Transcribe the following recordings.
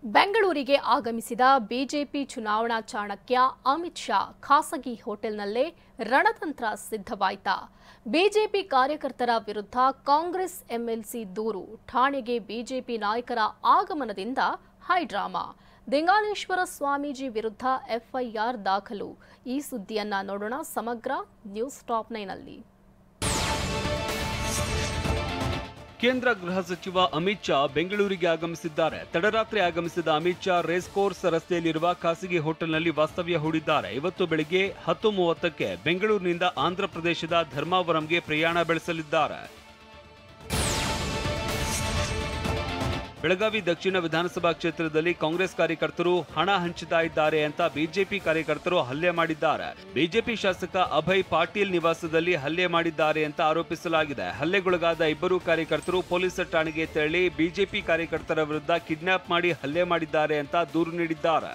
ಬೆಂಗಳೂರಿಗೆ ಆಗಮಿಸಿದ ಬಿಜೆಪಿ ಚುನಾವಣಾ ಚಾಣಕ್ಯ ಅಮಿತ್ ಶಾ ಖಾಸಗಿ ಹೋಟೆಲ್ನಲ್ಲೇ ರಣತಂತ್ರ ಸಿದ್ಧವಾಯಿತಾ? ಬಿಜೆಪಿ ಕಾರ್ಯಕರ್ತರ ವಿರುದ್ಧ ಕಾಂಗ್ರೆಸ್ ಎಂಎಲ್ಸಿ ದೂರು, ಠಾಣೆಗೆ ಬಿಜೆಪಿ ನಾಯಕರ ಆಗಮನದಿಂದ ಹೈಡ್ರಾಮಾ, ದಿಂಗಾಲೇಶ್ವರ ಸ್ವಾಮೀಜಿ ವಿರುದ್ಧ ಎಫ್ಐಆರ್ ದಾಖಲು. ಈ ಸುದ್ದಿಯನ್ನ ನೋಡೋಣ ಸಮಗ್ರ ನ್ಯೂಸ್ ಟಾಪ್ 9 ನಲ್ಲಿ. ಕೇಂದ್ರ ಗೃಹ ಸಚಿವ ಅಮಿತ್ ಶಾ ಬೆಂಗಳೂರಿಗೆ ಆಗಮಿಸಿದ್ದಾರೆ. ತಡರಾತ್ರಿ ಆಗಮಿಸಿದ ಅಮಿತ್ ಶಾ ರೇಸ್ ಕೋರ್ಸ್ ರಸ್ತೆಯಲ್ಲಿರುವ ಖಾಸಗಿ ಹೋಟೆಲ್ನಲ್ಲಿ ವಾಸ್ತವ್ಯ ಹೂಡಿದ್ದಾರೆ. ಇವತ್ತು ಬೆಳಗ್ಗೆ 10:30ಕ್ಕೆ ಬೆಂಗಳೂರಿನಿಂದ ಆಂಧ್ರಪ್ರದೇಶದ ಧರ್ಮಾವರಂಗೆ ಪ್ರಯಾಣ ಬೆಳೆಸಲಿದ್ದಾರೆ. ಬೆಳಗಾವಿ ದಕ್ಷಿಣ ವಿಧಾನಸಭಾ ಕ್ಷೇತ್ರದಲ್ಲಿ ಕಾಂಗ್ರೆಸ್ ಕಾರ್ಯಕರ್ತರು ಹಣ ಹಂಚುತ್ತಾ ಇದ್ದಾರೆ ಅಂತ ಬಿಜೆಪಿ ಕಾರ್ಯಕರ್ತರು ಹಲ್ಲೆ ಮಾಡಿದ್ದಾರೆ. ಬಿಜೆಪಿ ಶಾಸಕ ಅಭಯ್ ಪಾಟೀಲ್ ನಿವಾಸದಲ್ಲಿ ಹಲ್ಲೆ ಮಾಡಿದ್ದಾರೆ ಅಂತ ಆರೋಪಿಸಲಾಗಿದೆ. ಹಲ್ಲೆಗೊಳಗಾದ ಇಬ್ಬರು ಕಾರ್ಯಕರ್ತರು ಪೊಲೀಸ್ ಠಾಣೆಗೆ ತೆರಳಿ ಬಿಜೆಪಿ ಕಾರ್ಯಕರ್ತರ ವಿರುದ್ಧ ಕಿಡ್ನಾಪ್ ಮಾಡಿ ಹಲ್ಲೆ ಮಾಡಿದ್ದಾರೆ ಅಂತ ದೂರು ನೀಡಿದ್ದಾರೆ.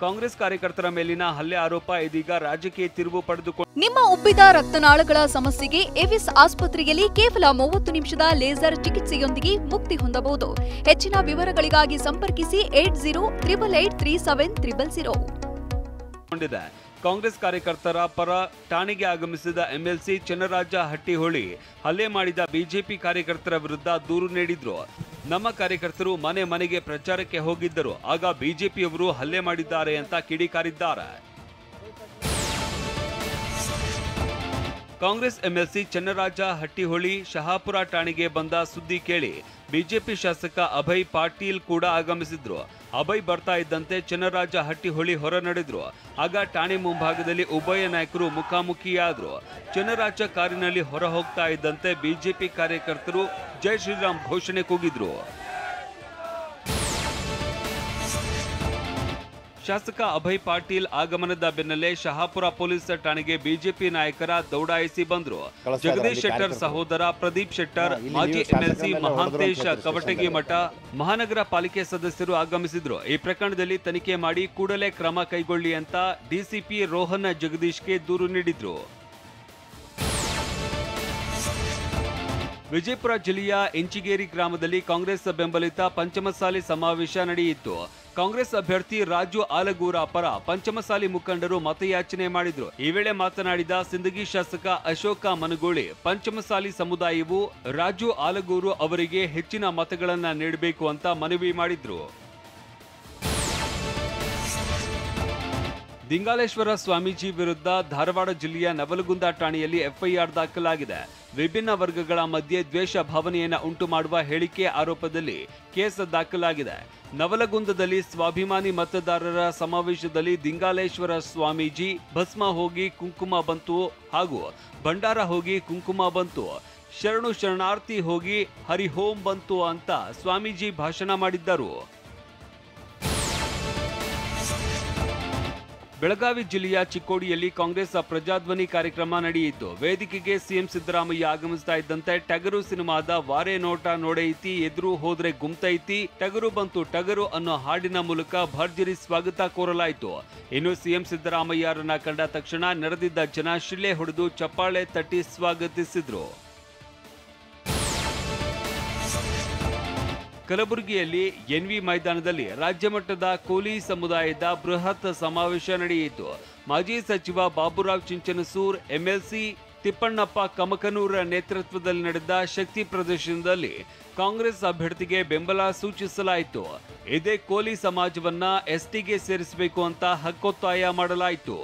ಕಾಂಗ್ರೆಸ್ ಕಾರ್ಯಕರ್ತರ ಮೇಲಿನ ಹಲ್ಲೆ ಆರೋಪ ಇದೀಗ ರಾಜಕೀಯ ತಿರುವು ಪಡೆದುಕೊಂಡು ನಿಮ್ಮ ಉಬ್ಬಿದ ರಕ್ತನಾಳಗಳ ಸಮಸ್ಯೆಗೆ ಎವಿಸ್ ಆಸ್ಪತ್ರೆಯಲ್ಲಿ ಕೇವಲ 30 ನಿಮಿಷದ ಲೇಸರ್ ಚಿಕಿತ್ಸೆಯೊಂದಿಗೆ ಮುಕ್ತಿ ಹೊಂದಬಹುದು. ಹೆಚ್ಚಿನ ವಿವರಗಳಿಗಾಗಿ ಸಂಪರ್ಕಿಸಿ 8088837300. ಕಾಂಗ್ರೆಸ್ ಕಾರ್ಯಕರ್ತರ ಪರ ಠಾಣೆಗೆ ಆಗಮಿಸಿದ ಎಂಎಲ್ಸಿ ಚನ್ನರಾಜ ಹಟ್ಟಿಹೊಳಿ ಹಲ್ಲೆ ಮಾಡಿದ ಬಿಜೆಪಿ ಕಾರ್ಯಕರ್ತರ ವಿರುದ್ಧ ದೂರು ನೀಡಿದ್ರು. ನಮ್ಮ ಕಾರ್ಯಕರ್ತರು ಮನೆ ಮನೆಗೆ ಪ್ರಚಾರಕ್ಕೆ ಹೋಗಿದ್ದರು, ಆಗ ಬಿಜೆಪಿಯವರು ಹಲ್ಲೆ ಮಾಡಿದ್ದಾರೆ ಅಂತ ಕಿಡಿಕಾರಿದ್ದಾರೆ. ಕಾಂಗ್ರೆಸ್ ಎಂಎಲ್ಸಿ ಚನ್ನರಾಜ ಹಟ್ಟಿಹೊಳಿ ಶಹಾಪುರ ಠಾಣೆಗೆ ಬಂದ ಸುದ್ದಿ ಕೇಳಿ ಬಿಜೆಪಿ ಶಾಸಕ ಅಭಯ್ ಪಾಟೀಲ್ ಕೂಡ ಆಗಮಿಸಿದ್ರು. ಅಭಯ್ ಬರ್ತಾ ಇದ್ದಂತೆ ಚನ್ನರಾಜ ಹಟ್ಟಿಹೊಳಿ ಹೊರ ನಡೆದ್ರು. ಆಗ ಠಾಣೆ ಮುಂಭಾಗದಲ್ಲಿ ಉಭಯ ನಾಯಕರು ಮುಖಾಮುಖಿಯಾದ್ರು. ಚನ್ನರಾಜ ಕಾರಿನಲ್ಲಿ ಹೊರ ಹೋಗ್ತಾ ಇದ್ದಂತೆ ಬಿಜೆಪಿ ಕಾರ್ಯಕರ್ತರು ಜೈ ಶ್ರೀರಾಮ್ ಘೋಷಣೆ ಕೂಗಿದ್ರು. ಶಾಸಕ ಅಭಯ್ ಪಾಟೀಲ್ ಆಗಮನದ ಬೆನ್ನಲ್ಲೇ ಶಹಾಪುರ ಪೊಲೀಸ್ ಠಾಣೆಗೆ ಬಿಜೆಪಿ ನಾಯಕರ ದೌಡಾಯಿಸಿ ಬಂದ್ರು. ಜಗದೀಶ್ ಶೆಟ್ಟರ್ ಸಹೋದರ ಪ್ರದೀಪ್ ಶೆಟ್ಟರ್, ಮಾಜಿ ಎಂಎಲ್ಸಿ ಮಹಾಂತೇಶ ಕವಟಗಿ ಮಠ, ಮಹಾನಗರ ಪಾಲಿಕೆ ಸದಸ್ಯರು ಆಗಮಿಸಿದ್ರು. ಈ ಪ್ರಕರಣದಲ್ಲಿ ತನಿಖೆ ಮಾಡಿ ಕೂಡಲೇ ಕ್ರಮ ಕೈಗೊಳ್ಳಿ ಅಂತ ಡಿಸಿಪಿ ರೋಹನ್ ಜಗದೀಶ್ಗೆ ದೂರು ನೀಡಿದ್ರು. ವಿಜಯಪುರ ಜಿಲ್ಲೆಯ ಇಂಚಿಗೇರಿ ಗ್ರಾಮದಲ್ಲಿ ಕಾಂಗ್ರೆಸ್ ಬೆಂಬಲಿತ ಪಂಚಮಸಾಲಿ ಸಮಾವೇಶ ನಡೆಯಿತು. ಕಾಂಗ್ರೆಸ್ ಅಭ್ಯರ್ಥಿ ರಾಜು ಆಲಗೂರ ಪರ ಪಂಚಮಸಾಲಿ ಮುಖಂಡರು ಮತಯಾಚನೆ ಮಾಡಿದ್ರು. ಈ ವೇಳೆ ಮಾತನಾಡಿದ ಸಿಂದಗಿ ಶಾಸಕ ಅಶೋಕ ಮನಗೋಳಿ, ಪಂಚಮಸಾಲಿ ಸಮುದಾಯವು ರಾಜು ಆಲಗೂರು ಅವರಿಗೆ ಹೆಚ್ಚಿನ ಮತಗಳನ್ನ ನೀಡಬೇಕು ಅಂತ ಮನವಿ ಮಾಡಿದ್ರು. ದಿಂಗಾಲೇಶ್ವರ ಸ್ವಾಮೀಜಿ ವಿರುದ್ಧ ಧಾರವಾಡ ಜಿಲ್ಲೆಯ ನವಲಗುಂದ ಠಾಣೆಯಲ್ಲಿ ಎಫ್ಐಆರ್ ದಾಖಲಾಗಿದೆ. ವಿಭಿನ್ನ ವರ್ಗಗಳ ಮಧ್ಯೆ ದ್ವೇಷ ಭಾವನೆಯನ್ನು ಉಂಟು ಮಾಡುವ ಹೇಳಿಕೆ ಆರೋಪದಲ್ಲಿ ಕೇಸ್ ದಾಖಲಾಗಿದೆ. ನವಲಗುಂದದಲ್ಲಿ ಸ್ವಾಭಿಮಾನಿ ಮತದಾರರ ಸಮಾವೇಶದಲ್ಲಿ ದಿಂಗಾಲೇಶ್ವರ ಸ್ವಾಮೀಜಿ ಭಸ್ಮ ಹೋಗಿ ಕುಂಕುಮ ಬಂತು ಹಾಗೂ ಭಂಡಾರ ಹೋಗಿ ಕುಂಕುಮ ಬಂತು, ಶರಣು ಶರಣಾರ್ಥಿ ಹೋಗಿ ಹರಿಹೋಂ ಬಂತು ಅಂತ ಸ್ವಾಮೀಜಿ ಭಾಷಣ ಮಾಡಿದ್ದರು. ಬೆಳಗಾವಿ ಜಿಲ್ಲೆಯ ಚಿಕ್ಕೋಡಿಯಲ್ಲಿ ಕಾಂಗ್ರೆಸ್ ಪ್ರಜಾಧ್ವನಿ ಕಾರ್ಯಕ್ರಮ ನಡೆಯಿತು. ವೇದಿಕೆಗೆ ಸಿಎಂ ಸಿದ್ದರಾಮಯ್ಯ ಆಗಮಿಸ್ತಾ ಇದ್ದಂತೆ ಟಗರು ಸಿನಿಮಾದ ವಾರೆ ನೋಟ ನೋಡೈತಿ, ಎದುರು ಹೋದ್ರೆ ಗುಮ್ತೈತಿ, ಟಗರು ಬಂತು ಟಗರು ಅನ್ನೋ ಹಾಡಿನ ಮೂಲಕ ಭರ್ಜರಿ ಸ್ವಾಗತ ಕೋರಲಾಯಿತು. ಇನ್ನು ಸಿಎಂ ಸಿದ್ದರಾಮಯ್ಯರನ್ನ ಕಂಡ ತಕ್ಷಣ ನೆರೆದಿದ್ದ ಜನ ಶಿಳ್ಳೆ ಹೊಡೆದು ಚಪ್ಪಾಳೆ ತಟ್ಟಿ ಸ್ವಾಗತಿಸಿದ್ರು. ಕಲಬುರಗಿಯಲ್ಲಿ ಎನ್ವಿ ಮೈದಾನದಲ್ಲಿ ರಾಜ್ಯ ಮಟ್ಟದ ಕೋಲಿ ಸಮುದಾಯದ ಬೃಹತ್ ಸಮಾವೇಶ ನಡೆಯಿತು. ಮಾಜಿ ಸಚಿವ ಬಾಬುರಾವ್ ಚಿಂಚನಸೂರ್, ಎಂಎಲ್ಸಿ ತಿಪ್ಪಣ್ಣಪ್ಪ ಕಮಕನೂರ ನೇತೃತ್ವದಲ್ಲಿ ನಡೆದ ಶಕ್ತಿ ಪ್ರದರ್ಶನದಲ್ಲಿ ಕಾಂಗ್ರೆಸ್ ಅಭ್ಯರ್ಥಿಗೆ ಬೆಂಬಲ ಸೂಚಿಸಲಾಯಿತು. ಇದೇ ಕೋಲಿ ಸಮಾಜವನ್ನ ಎಸ್ಟಿಗೆ ಸೇರಿಸಬೇಕು ಅಂತ ಹಕ್ಕೊತ್ತಾಯ ಮಾಡಲಾಯಿತು.